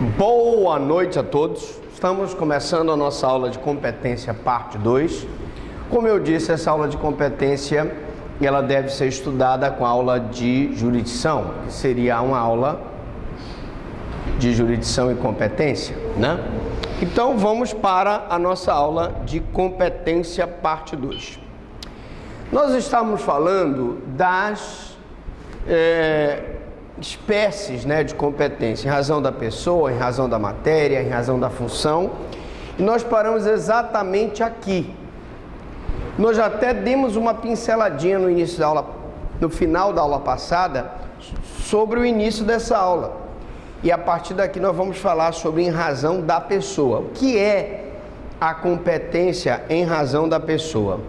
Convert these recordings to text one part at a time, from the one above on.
Boa noite a todos. Estamos começando a nossa aula de competência parte 2. Como eu disse, essa aula de competência ela deve ser estudada com a aula de jurisdição, que seria uma aula de jurisdição e competência, né? Então vamos para a nossa aula de competência parte 2. Nós estamos falando das espécies, né, de competência, em razão da pessoa, em razão da matéria, em razão da função, e nós paramos exatamente aqui. Nós já até demos uma pinceladinha no início da aula, no final da aula passada, sobre o início dessa aula. E a partir daqui nós vamos falar sobre em razão da pessoa. O que é a competência em razão da pessoa?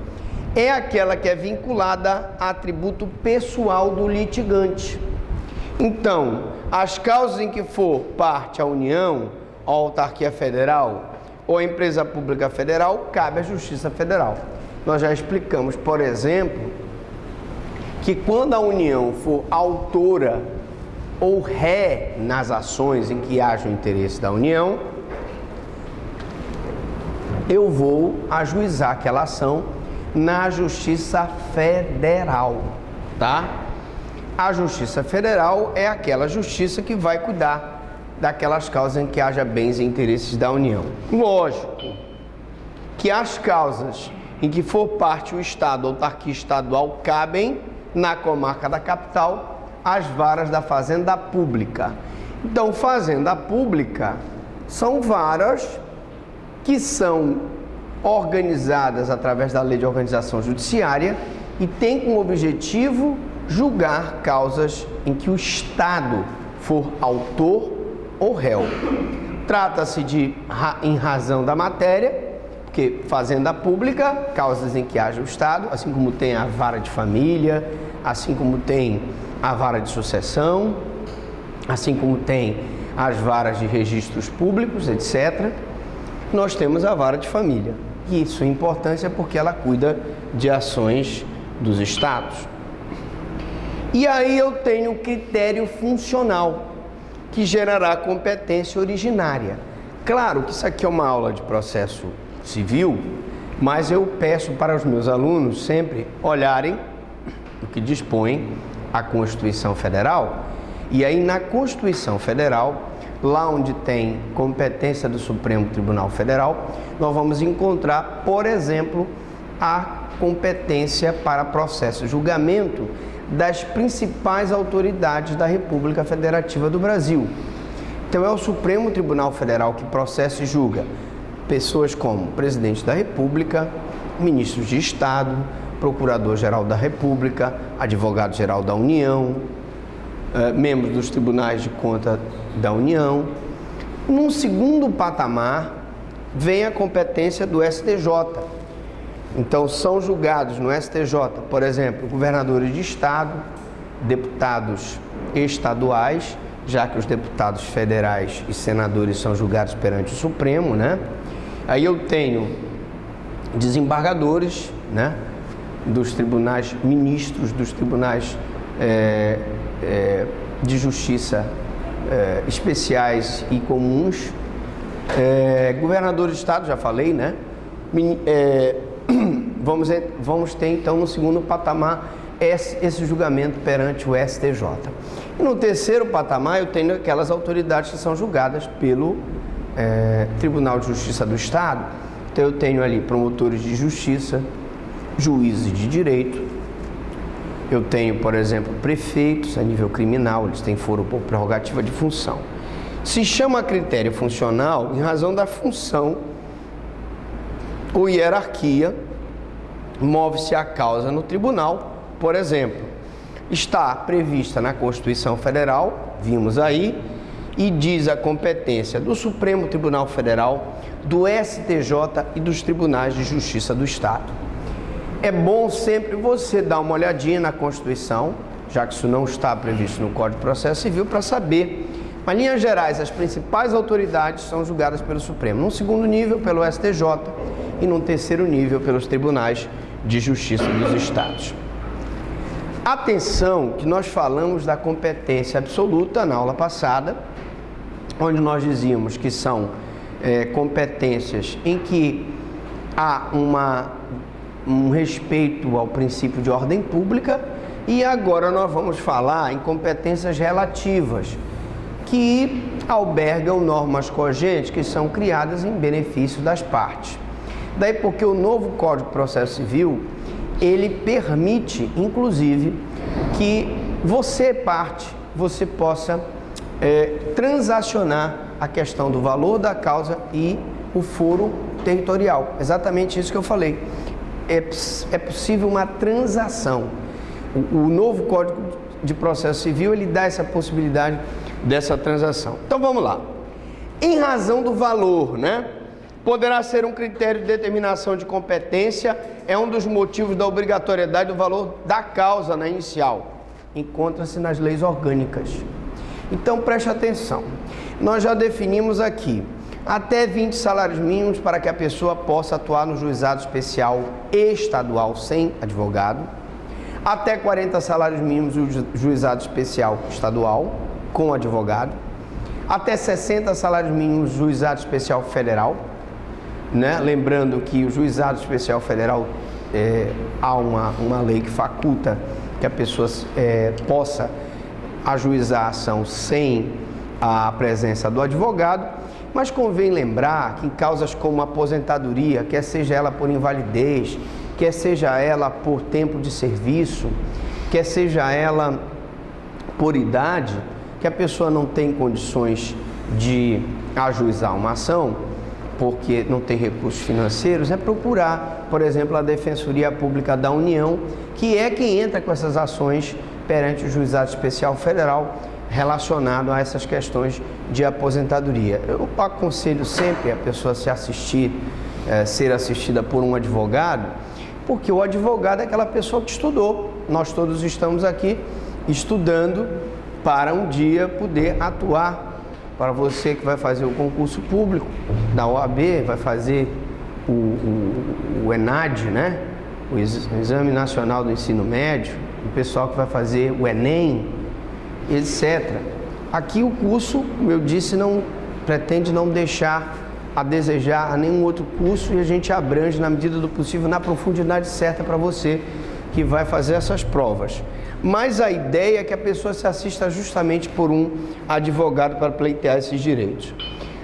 É aquela que é vinculada a atributo pessoal do litigante. Então, as causas em que for parte a União, a autarquia federal ou a empresa pública federal, cabe à Justiça Federal. Nós já explicamos, por exemplo, que quando a União for autora ou ré nas ações em que haja o interesse da União, eu vou ajuizar aquela ação na Justiça Federal, tá? A Justiça Federal é aquela justiça que vai cuidar daquelas causas em que haja bens e interesses da União. Lógico que as causas em que for parte o Estado ou autarquia estadual cabem na comarca da capital as varas da Fazenda Pública. Então, Fazenda Pública são varas que são organizadas através da Lei de Organização Judiciária e têm como objetivo julgar causas em que o Estado for autor ou réu. Trata-se de em razão da matéria, porque Fazenda Pública, causas em que haja o Estado, assim como tem a vara de família, assim como tem a vara de sucessão, assim como tem as varas de registros públicos, etc. Nós temos a vara de família. E sua importância é porque ela cuida de ações dos Estados. E aí eu tenho o critério funcional, que gerará competência originária. Claro que isso aqui é uma aula de processo civil, mas eu peço para os meus alunos sempre olharem o que dispõe a Constituição Federal. E aí na Constituição Federal, lá onde tem competência do Supremo Tribunal Federal, nós vamos encontrar, por exemplo, a competência para processo e julgamento das principais autoridades da República Federativa do Brasil. Então é o Supremo Tribunal Federal que processa e julga pessoas como Presidente da República, Ministros de Estado, Procurador-Geral da República, Advogado-Geral da União, membros dos Tribunais de Contas da União. Num segundo patamar, vem a competência do STJ. Então, são julgados no STJ, por exemplo, governadores de Estado, deputados estaduais, já que os deputados federais e senadores são julgados perante o Supremo, né? Aí eu tenho desembargadores, né? Dos tribunais, ministros dos tribunais de justiça especiais e comuns, governadores de Estado, já falei, né? Vamos ter então no segundo patamar esse julgamento perante o STJ. E no terceiro patamar eu tenho aquelas autoridades que são julgadas pelo Tribunal de Justiça do Estado. Então eu tenho ali promotores de justiça, juízes de direito, eu tenho, por exemplo, prefeitos a nível criminal, eles têm foro por prerrogativa de função. Se chama critério funcional em razão da função ou hierarquia, move-se a causa no tribunal, por exemplo, está prevista na Constituição Federal, vimos aí, e diz a competência do Supremo Tribunal Federal, do STJ e dos Tribunais de Justiça do Estado. É bom sempre você dar uma olhadinha na Constituição, já que isso não está previsto no Código de Processo Civil, para saber. Mas, em linhas gerais, as principais autoridades são julgadas pelo Supremo. Num segundo nível, pelo STJ, e num terceiro nível, pelos Tribunais de Justiça dos Estados. Atenção que nós falamos da competência absoluta na aula passada onde nós dizíamos que são competências em que há um respeito ao princípio de ordem pública, e agora nós vamos falar em competências relativas, que albergam normas cogentes que são criadas em benefício das partes. Daí porque o novo Código de Processo Civil, ele permite, inclusive, que você, parte, você possa transacionar a questão do valor da causa e o foro territorial. Exatamente isso que eu falei. É possível uma transação. O novo Código de Processo Civil, ele dá essa possibilidade dessa transação. Então vamos lá. Em razão do valor, né? Poderá ser um critério de determinação de competência, é um dos motivos da obrigatoriedade do valor da causa na inicial. Encontra-se nas leis orgânicas. Então preste atenção. Nós já definimos aqui até 20 salários mínimos para que a pessoa possa atuar no juizado especial estadual sem advogado, até 40 salários mínimos no juizado especial estadual com advogado, até 60 salários mínimos no juizado especial federal, né? Lembrando que o juizado especial federal há uma lei que faculta que a pessoa possa ajuizar a ação sem a presença do advogado. Mas convém lembrar que em causas como aposentadoria, quer seja ela por invalidez, quer seja ela por tempo de serviço, quer seja ela por idade, que a pessoa não tem condições de ajuizar uma ação, porque não tem recursos financeiros, é procurar, por exemplo, a Defensoria Pública da União, que é quem entra com essas ações perante o Juizado Especial Federal, relacionado a essas questões de aposentadoria. Eu aconselho sempre a pessoa ser assistida por um advogado, porque o advogado é aquela pessoa que estudou. Nós todos estamos aqui estudando para um dia poder atuar. Para você que vai fazer o concurso público da OAB, vai fazer o ENAD, né? O Exame Nacional do Ensino Médio, o pessoal que vai fazer o ENEM, etc. Aqui o curso, como eu disse, não pretende não deixar a desejar a nenhum outro curso, e a gente abrange na medida do possível, na profundidade certa para você que vai fazer essas provas. Mas a ideia é que a pessoa se assista justamente por um advogado para pleitear esses direitos.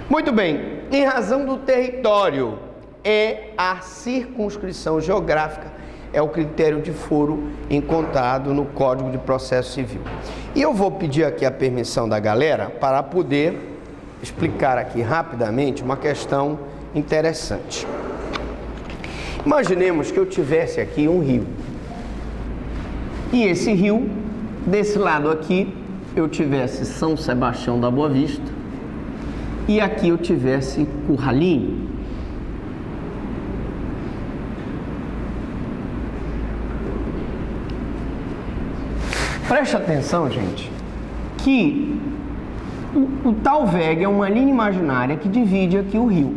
Muito bem, em razão do território, é a circunscrição geográfica, é o critério de foro encontrado no Código de Processo Civil. E eu vou pedir aqui a permissão da galera para poder explicar aqui rapidamente uma questão interessante. Imaginemos que eu tivesse aqui um rio. E esse rio, desse lado aqui, eu tivesse São Sebastião da Boa Vista, e aqui eu tivesse Curralinho. Preste atenção, gente, que o tal VEG é uma linha imaginária que divide aqui o rio.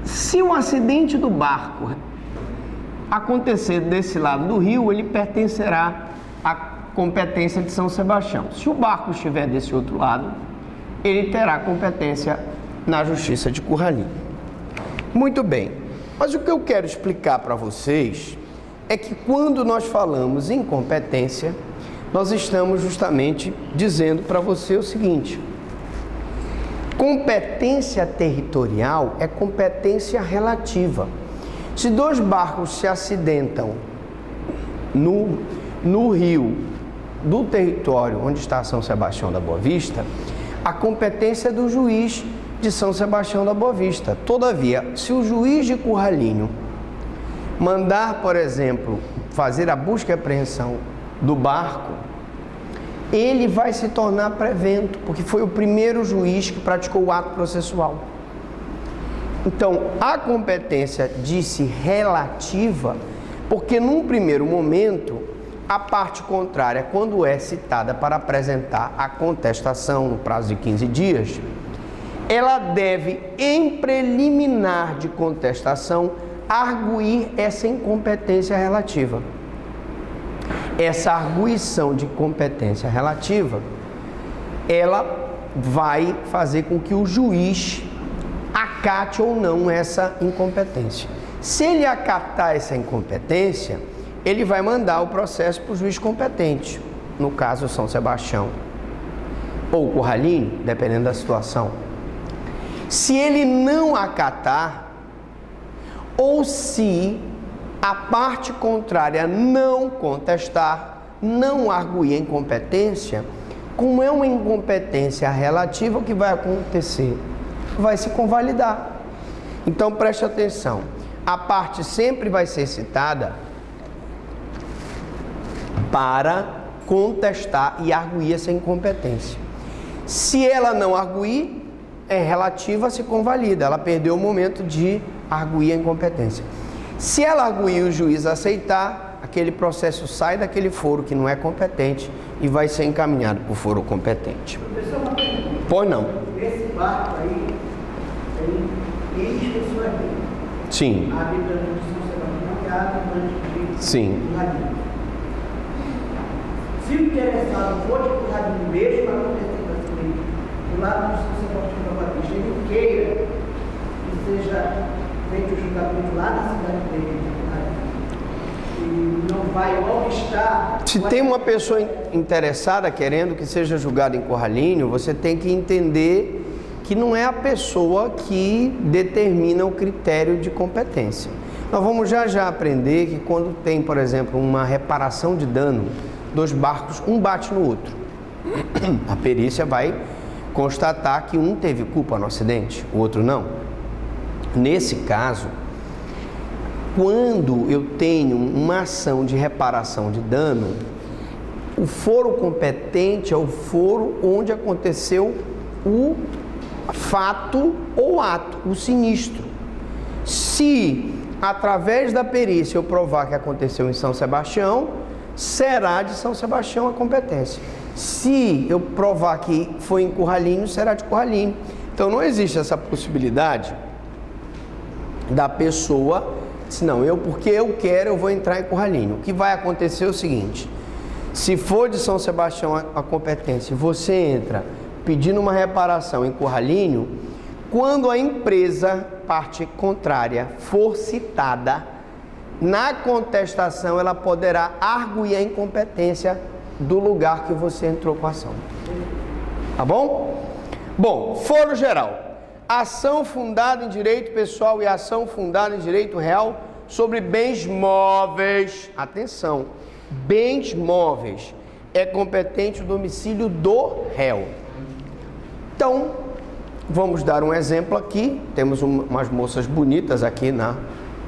Se o acidente do barco acontecer desse lado do rio, ele pertencerá à competência de São Sebastião. Se o barco estiver desse outro lado, ele terá competência na Justiça de Curralinho. Muito bem, mas o que eu quero explicar para vocês é que quando nós falamos em competência, nós estamos justamente dizendo para você o seguinte: competência territorial é competência relativa. Se dois barcos se acidentam no rio do território onde está São Sebastião da Boa Vista, a competência é do juiz de São Sebastião da Boa Vista. Todavia, se o juiz de Curralinho mandar, por exemplo, fazer a busca e apreensão do barco, ele vai se tornar prevento, porque foi o primeiro juiz que praticou o ato processual. Então, a competência disse relativa, porque num primeiro momento, a parte contrária, quando é citada para apresentar a contestação no prazo de 15 dias, ela deve, em preliminar de contestação, arguir essa incompetência relativa. Essa arguição de competência relativa, ela vai fazer com que o juiz acate ou não essa incompetência. Se ele acatar essa incompetência, ele vai mandar o processo para o juiz competente, no caso São Sebastião, ou Curralinho, dependendo da situação. Se ele não acatar, ou se a parte contrária não contestar, não arguir incompetência, como é uma incompetência relativa, o que vai acontecer? Vai se convalidar. Então preste atenção, a parte sempre vai ser citada para contestar e arguir essa incompetência. Se ela não arguir, é relativa, se convalida, ela perdeu o momento de arguir a incompetência. Se ela arguir e o juiz aceitar, aquele processo sai daquele foro que não é competente e vai ser encaminhado para o foro competente. Professor, uma pergunta. Pois não. Esse barco aí, tem pessoas aqui. Sim. A Bíblia de São Sebastião que abre antes de Sim. Curralinho. Se o interessado for de Curralinho mesmo, acontecendo assim, do lado do São Sebastião da Batista, ele queira que seja feito o julgamento lá na cidade dele, e não vai obstar. Se tem uma pessoa interessada querendo que seja julgado em Curralinho, você tem que entender que não é a pessoa que determina o critério de competência. Nós vamos já aprender que quando tem, por exemplo, uma reparação de dano, dois barcos, um bate no outro. A perícia vai constatar que um teve culpa no acidente, o outro não. Nesse caso, quando eu tenho uma ação de reparação de dano, o foro competente é o foro onde aconteceu o fato ou ato, o sinistro. Se, através da perícia, eu provar que aconteceu em São Sebastião, será de São Sebastião a competência. Se eu provar que foi em Curralinho, será de Curralinho. Então, não existe essa possibilidade da pessoa, se não, porque eu quero, eu vou entrar em Curralinho. O que vai acontecer é o seguinte: se for de São Sebastião a competência, você entra pedindo uma reparação em Curralinho, quando a empresa, parte contrária, for citada, na contestação ela poderá arguir a incompetência do lugar que você entrou com a ação. Tá bom? Bom, foro geral. Ação fundada em direito pessoal e ação fundada em direito real sobre bens móveis. Atenção, bens móveis. É competente o domicílio do réu. Então, vamos dar um exemplo aqui. Temos umas moças bonitas aqui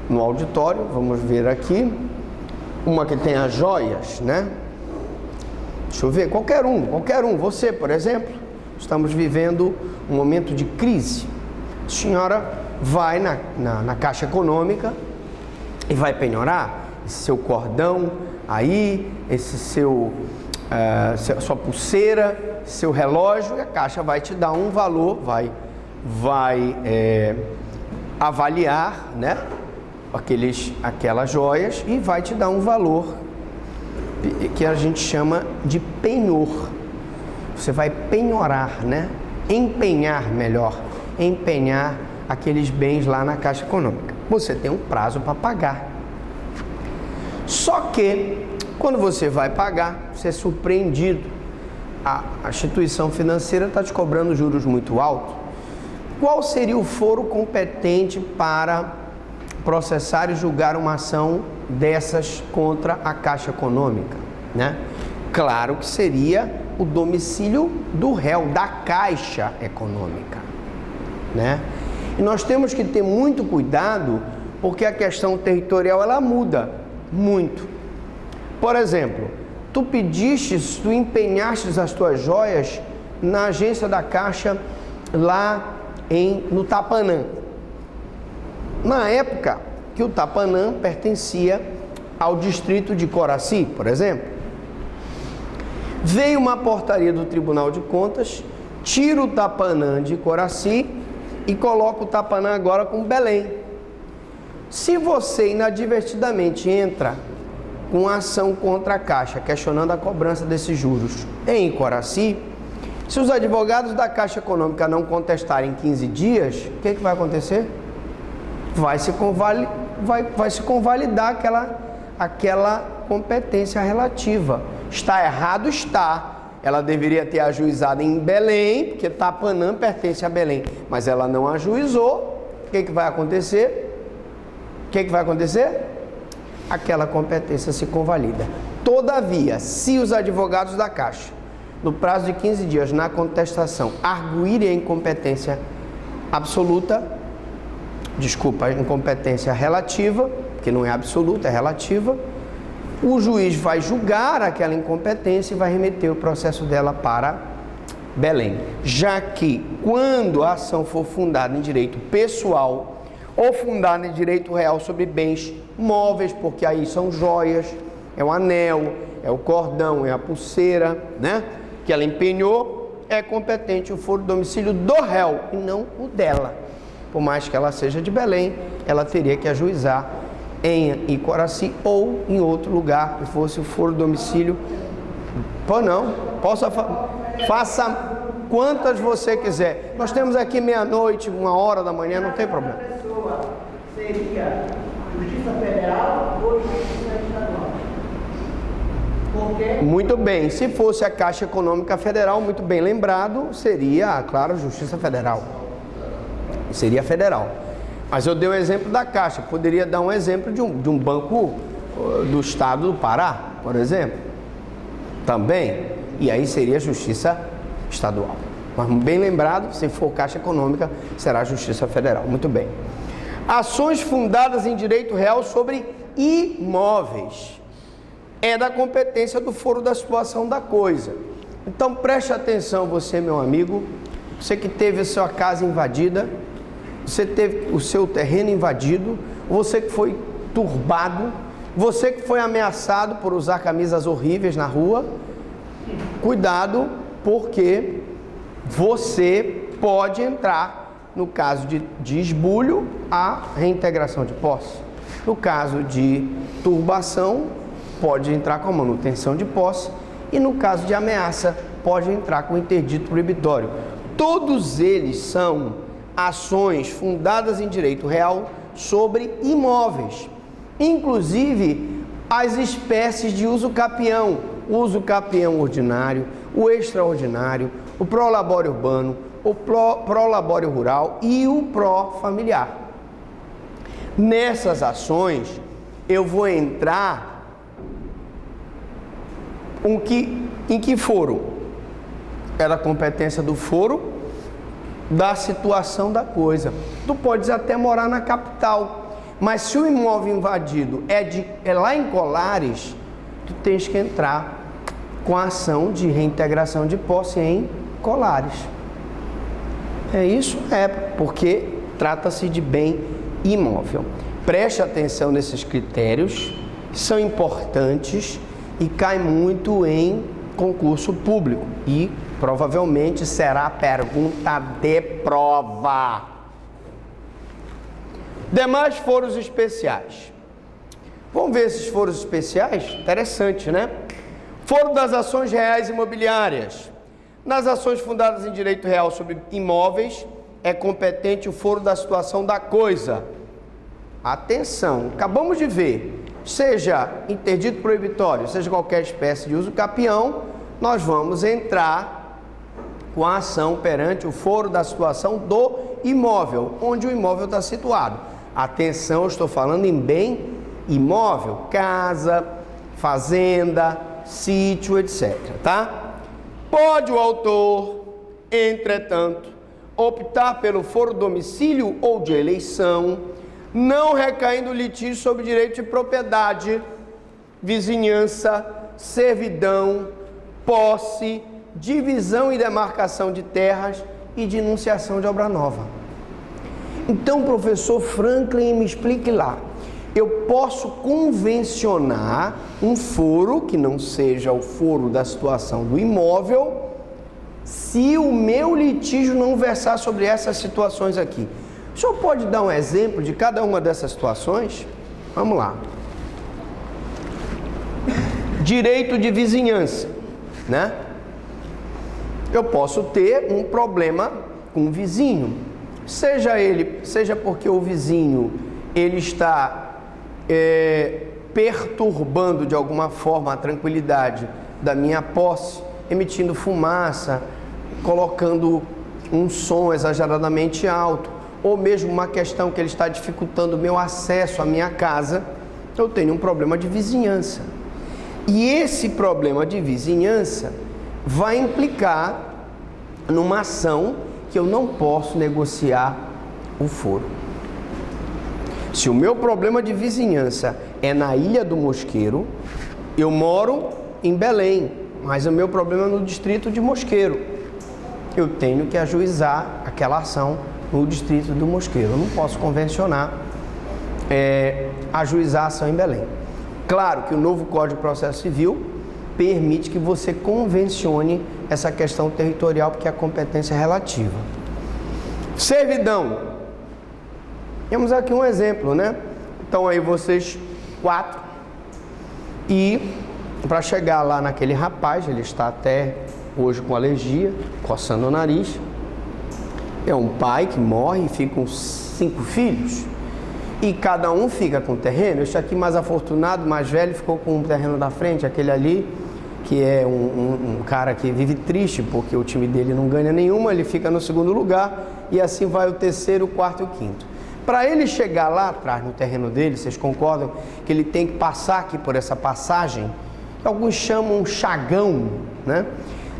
no auditório. Vamos ver aqui. Uma que tem as joias, né? Deixa eu ver, qualquer um. Você, por exemplo, estamos vivendo um momento de crise. A senhora vai na Caixa Econômica e vai penhorar esse seu cordão aí, esse sua pulseira, seu relógio, e a Caixa vai te dar um valor, vai avaliar, né, aquelas joias e vai te dar um valor que a gente chama de penhor. Você vai penhorar, né? Empenhar aqueles bens lá na Caixa Econômica. Você tem um prazo para pagar. Só que, quando você vai pagar, você é surpreendido. A instituição financeira está te cobrando juros muito altos. Qual seria o foro competente para processar e julgar uma ação dessas contra a Caixa Econômica, né? Claro que seria o domicílio do réu, da Caixa Econômica, né? E nós temos que ter muito cuidado, porque a questão territorial ela muda muito. Por exemplo, tu empenhaste as tuas joias na agência da Caixa lá no Tapanã. Na época que o Tapanã pertencia ao distrito de Coraci, por exemplo, veio uma portaria do Tribunal de Contas, tira o Tapanã de Coraci e coloca o Tapanã agora com Belém. Se você inadvertidamente entra com ação contra a Caixa, questionando a cobrança desses juros em Coraci, Se os advogados da Caixa Econômica não contestarem em 15 dias, o que vai acontecer? Vai se convalidar aquela competência relativa. Está errado? Está. Ela deveria ter ajuizado em Belém, porque Tapanã pertence a Belém, mas ela não ajuizou. O que vai acontecer? O que vai acontecer? Aquela competência se convalida. Todavia, se os advogados da Caixa, no prazo de 15 dias, na contestação, arguírem a incompetência absoluta, a incompetência relativa, que não é absoluta, é relativa, o juiz vai julgar aquela incompetência e vai remeter o processo dela para Belém. Já que, quando a ação for fundada em direito pessoal ou fundada em direito real sobre bens móveis, porque aí são joias, é o anel, é o cordão, é a pulseira, né? Que ela empenhou, é competente o foro do domicílio do réu e não o dela. Por mais que ela seja de Belém, ela teria que ajuizar em Icoraci ou em outro lugar, que fosse o foro do domicílio. Pô, não, faça quantas você quiser. Nós temos aqui meia-noite, 1h da manhã, não tem problema. A pessoa seria Justiça Federal ou Justiça Estadual? Porque... Muito bem, se fosse a Caixa Econômica Federal, muito bem lembrado, seria, claro, Justiça Federal. Seria federal. Mas eu dei o exemplo da Caixa, poderia dar um exemplo de um banco do estado do Pará, por exemplo. Também, e aí seria Justiça Estadual. Mas bem lembrado, se for Caixa Econômica, será Justiça Federal. Muito bem. Ações fundadas em direito real sobre imóveis. É da competência do foro da situação da coisa. Então preste atenção, você, meu amigo, você que teve a sua casa invadida, você teve o seu terreno invadido, você que foi turbado, você que foi ameaçado por usar camisas horríveis na rua, cuidado, porque você pode entrar, no caso de esbulho, a reintegração de posse. No caso de turbação, pode entrar com a manutenção de posse, e no caso de ameaça, pode entrar com interdito proibitório. Todos eles são ações fundadas em direito real sobre imóveis, inclusive as espécies de uso capião, o uso capião ordinário, o extraordinário, o prolabore urbano, o prolabore rural e o pró-familiar. Nessas ações, eu vou entrar em que foro? É da competência do foro da situação da coisa. Tu podes até morar na capital, mas se o imóvel invadido é lá em Colares, tu tens que entrar com a ação de reintegração de posse em Colares. É isso? É, porque trata-se de bem imóvel. Preste atenção nesses critérios, são importantes e cai muito em concurso público e provavelmente será pergunta de prova. Demais foros especiais. Vamos ver esses foros especiais? Interessante, né? Foro das ações reais imobiliárias. Nas ações fundadas em direito real sobre imóveis, é competente o foro da situação da coisa. Atenção, acabamos de ver. Seja interdito proibitório, seja qualquer espécie de uso capião, nós vamos entrar com a ação perante o foro da situação do imóvel, onde o imóvel está situado. Atenção, eu estou falando em bem imóvel, casa, fazenda, sítio, etc. Tá? Pode o autor, entretanto, optar pelo foro domicílio ou de eleição, não recaindo litígio sobre direito de propriedade, vizinhança, servidão, posse, divisão e demarcação de terras e de enunciação de obra nova. Então, professor Franklin, me explique lá. Eu posso convencionar um foro que não seja o foro da situação do imóvel, se o meu litígio não versar sobre essas situações aqui. O senhor pode dar um exemplo de cada uma dessas situações? Vamos lá. Direito de vizinhança, né? Eu posso ter um problema com o vizinho, seja porque o vizinho ele está perturbando de alguma forma a tranquilidade da minha posse, emitindo fumaça, colocando um som exageradamente alto, ou mesmo uma questão que ele está dificultando o meu acesso à minha casa, eu tenho um problema de vizinhança. E esse problema de vizinhança vai implicar numa ação que eu não posso negociar o foro. Se o meu problema de vizinhança é na Ilha do Mosqueiro, eu moro em Belém, mas o meu problema é no distrito de Mosqueiro. Eu tenho que ajuizar aquela ação no distrito do Mosqueiro. Eu não posso convencionar ajuizar a ação em Belém. Claro que o novo Código de Processo Civil permite que você convencione essa questão territorial, porque a competência é relativa. Servidão. Temos aqui um exemplo, né? Então aí vocês 4, e para chegar lá naquele rapaz, ele está até hoje com alergia, coçando o nariz. É um pai que morre e fica com 5 filhos, e cada um fica com terreno. Este aqui mais afortunado, mais velho, ficou com um terreno da frente, aquele ali, que é um cara que vive triste, porque o time dele não ganha nenhuma, ele fica no segundo lugar, e assim vai o terceiro, o quarto e o quinto. Para ele chegar lá atrás no terreno dele, vocês concordam que ele tem que passar aqui por essa passagem, que alguns chamam chagão, né?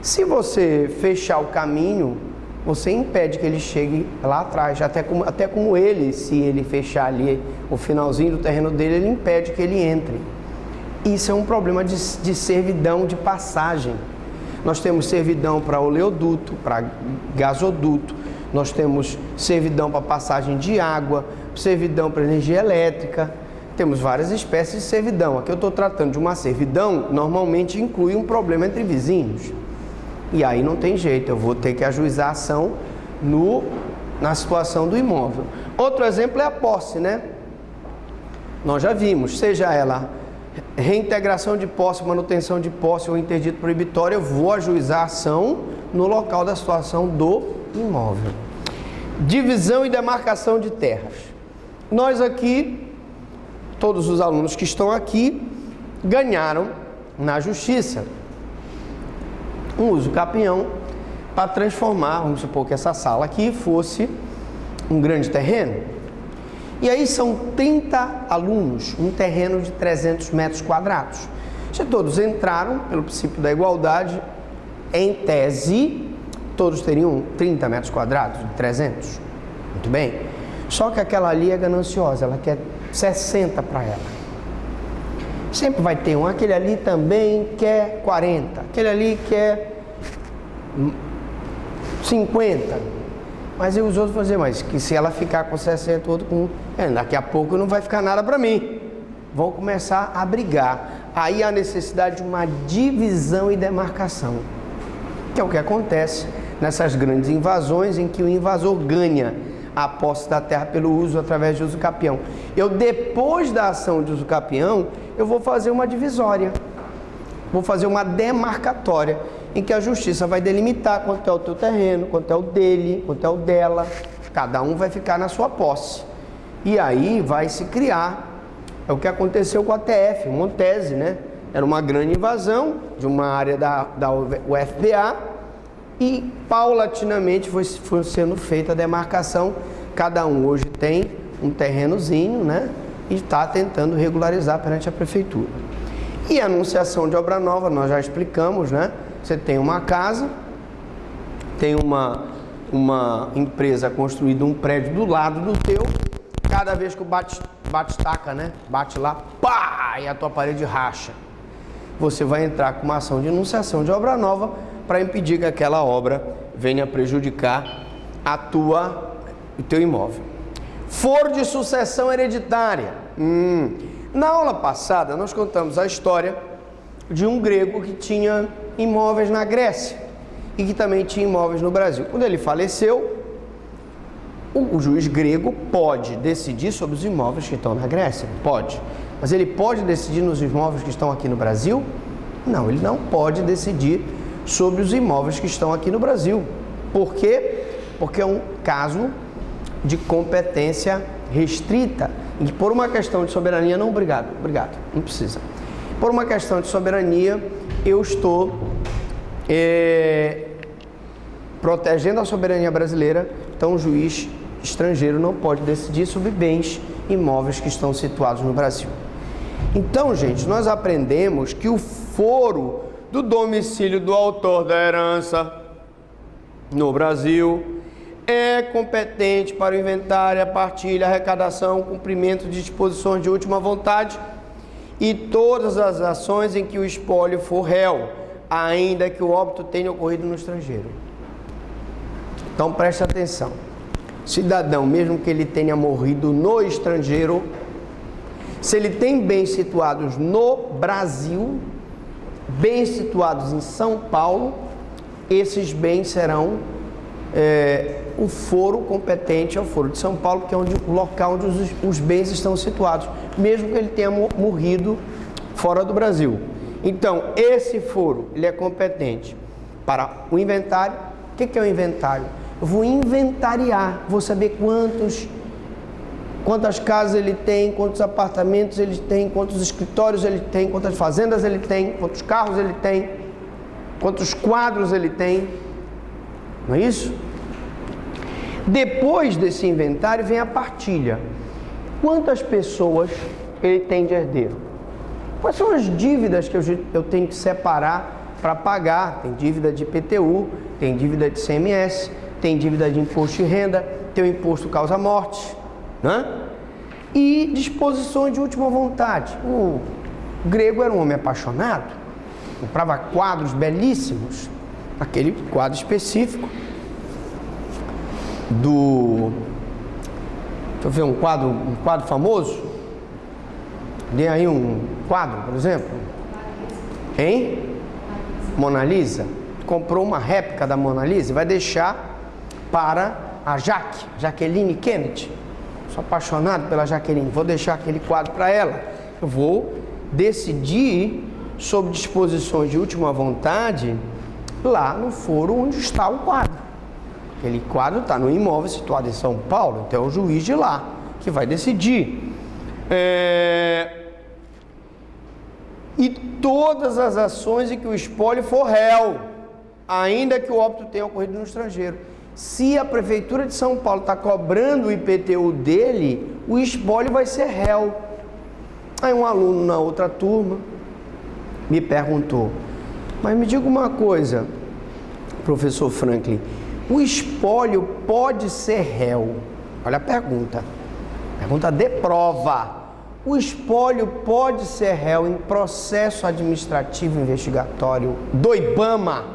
Se você fechar o caminho, você impede que ele chegue lá atrás, até como ele, se ele fechar ali o finalzinho do terreno dele, ele impede que ele entre. Isso é um problema de servidão de passagem. Nós temos servidão para oleoduto, para gasoduto, nós temos servidão para passagem de água, servidão para energia elétrica, temos várias espécies de servidão. Aqui eu estou tratando de uma servidão, normalmente inclui um problema entre vizinhos. E aí não tem jeito, eu vou ter que ajuizar a ação na situação do imóvel. Outro exemplo é a posse, né? Nós já vimos, seja ela reintegração de posse, manutenção de posse ou interdito proibitório, eu vou ajuizar a ação no local da situação do imóvel. Divisão e demarcação de terras. Nós aqui, todos os alunos que estão aqui, ganharam na justiça um uso capião para transformar, vamos supor que essa sala aqui fosse um grande terreno. E aí são 30 alunos, um terreno de 300 metros quadrados. Já todos entraram pelo princípio da igualdade, em tese, todos teriam 30 metros quadrados de 300. Muito bem. Só que aquela ali é gananciosa, ela quer 60 para ela. Sempre vai ter um, aquele ali também quer 40, aquele ali quer 50. Mas e os outros vão dizer, mas que se ela ficar com 60, outro com... daqui a pouco não vai ficar nada para mim. Vão começar a brigar. Aí há necessidade de uma divisão e demarcação, que é o que acontece nessas grandes invasões em que o invasor ganha a posse da terra pelo uso através de uso capião. Eu, depois da ação de uso capião, eu vou fazer uma divisória, vou fazer uma demarcatória, em que a justiça vai delimitar quanto é o teu terreno, quanto é o dele, quanto é o dela, cada um vai ficar na sua posse. E aí vai se criar, é o que aconteceu com a TF, Montese, né? Era uma grande invasão de uma área da UFBA e paulatinamente foi sendo feita a demarcação. Cada um hoje tem um terrenozinho, né? E está tentando regularizar perante a prefeitura. E a anunciação de obra nova, nós já explicamos, né? Você tem uma casa, tem uma empresa construída um prédio do lado do teu, cada vez que o bate-taca, né? Bate lá, pá, e a tua parede racha. Você vai entrar com uma ação de anunciação de obra nova para impedir que aquela obra venha prejudicar o teu imóvel. Foro de sucessão hereditária. Na aula passada, nós contamos a história de um grego que tinha imóveis na Grécia e que também tinha imóveis no Brasil. Quando ele faleceu, o juiz grego pode decidir sobre os imóveis que estão na Grécia? Pode. Mas ele pode decidir nos imóveis que estão aqui no Brasil? Não, ele não pode decidir sobre os imóveis que estão aqui no Brasil. Por quê? Porque é um caso de competência restrita, e que por uma questão de soberania, não, obrigado, não precisa. Por uma questão de soberania, eu estou protegendo a soberania brasileira, então o juiz estrangeiro não pode decidir sobre bens imóveis que estão situados no Brasil. Então, gente, nós aprendemos que o foro do domicílio do autor da herança no Brasil é competente para o inventário, a partilha, a arrecadação, cumprimento de disposições de última vontade e todas as ações em que o espólio for réu, ainda que o óbito tenha ocorrido no estrangeiro. Então preste atenção. Cidadão, mesmo que ele tenha morrido no estrangeiro, se ele tem bens situados no Brasil, bens situados em São Paulo, esses bens serão o foro competente é o foro de São Paulo, que é o local onde os bens estão situados, mesmo que ele tenha morrido fora do Brasil. Então, esse foro, ele é competente para o inventário. O que é o inventário? Eu vou inventariar, vou saber quantas casas ele tem, quantos apartamentos ele tem, quantos escritórios ele tem, quantas fazendas ele tem, quantos carros ele tem, quantos quadros ele tem. Não é isso? Depois desse inventário vem a partilha. Quantas pessoas ele tem de herdeiro? Quais são as dívidas que eu tenho que separar para pagar? Tem dívida de IPTU, tem dívida de CMS, tem dívida de imposto de renda, tem o imposto causa-morte, né? E disposições de última vontade. O grego era um homem apaixonado, comprava quadros belíssimos, aquele quadro específico do... Deixa eu ver um quadro famoso. Dê aí um quadro, por exemplo. Hein? Mona Lisa. Comprou uma réplica da Mona Lisa e vai deixar para a Jacqueline Kennedy. Sou apaixonado pela Jacqueline, vou deixar aquele quadro para ela. Eu vou decidir sobre disposições de última vontade lá no foro onde está o quadro. Aquele quadro está no imóvel situado em São Paulo, então é o juiz de lá que vai decidir. E todas as ações em que o espólio for réu, ainda que o óbito tenha ocorrido no estrangeiro. Se a Prefeitura de São Paulo está cobrando o IPTU dele, o espólio vai ser réu. Aí um aluno na outra turma me perguntou, mas me diga uma coisa, professor Franklin, o espólio pode ser réu? Olha a pergunta de prova. O espólio pode ser réu em processo administrativo investigatório do IBAMA?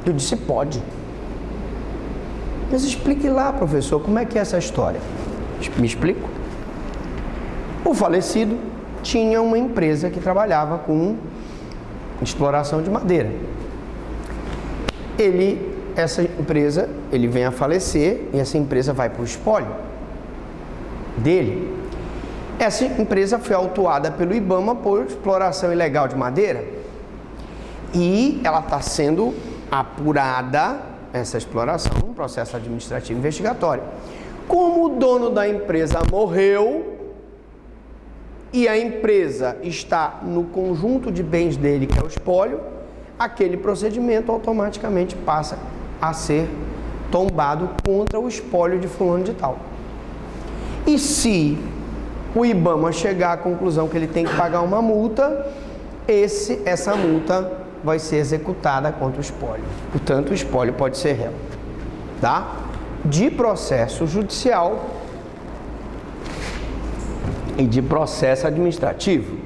Eu disse pode. Mas explique lá, professor, como é que é essa história? Me explico. O falecido tinha uma empresa que trabalhava com exploração de madeira. Essa empresa, ele vem a falecer e essa empresa vai para o espólio dele. Essa empresa foi autuada pelo IBAMA por exploração ilegal de madeira e ela está sendo apurada, essa exploração, um processo administrativo investigatório. Como o dono da empresa morreu e a empresa está no conjunto de bens dele, que é o espólio, aquele procedimento automaticamente passa a ser tombado contra o espólio de fulano de tal. E se o IBAMA chegar à conclusão que ele tem que pagar uma multa, essa multa vai ser executada contra o espólio. Portanto, o espólio pode ser réu, tá? De processo judicial e de processo administrativo.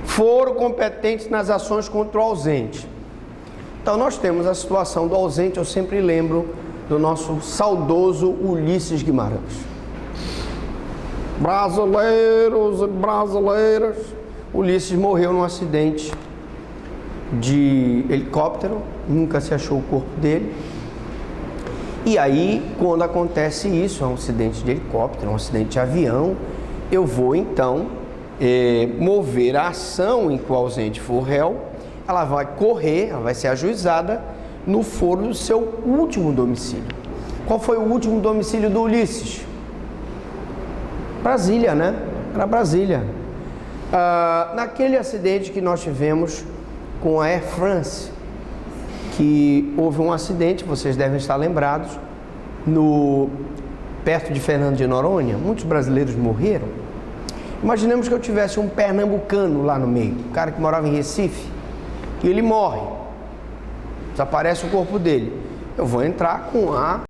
Foram competentes nas ações contra o ausente. Então, nós temos a situação do ausente, eu sempre lembro do nosso saudoso Ulisses Guimarães. Brasileiros e brasileiras, Ulisses morreu num acidente de helicóptero, nunca se achou o corpo dele. E aí, quando acontece isso, é um acidente de helicóptero, um acidente de avião, eu vou então mover a ação em que o ausente for réu, ela vai correr, ela vai ser ajuizada no foro do seu último domicílio. Qual foi o último domicílio do Ulisses? Brasília, né? Era Brasília. Naquele acidente que nós tivemos com a Air France, que houve um acidente, vocês devem estar lembrados, perto de Fernando de Noronha, muitos brasileiros morreram. Imaginemos que eu tivesse um pernambucano lá no meio, um cara que morava em Recife, e ele morre, desaparece o corpo dele. Eu vou entrar com a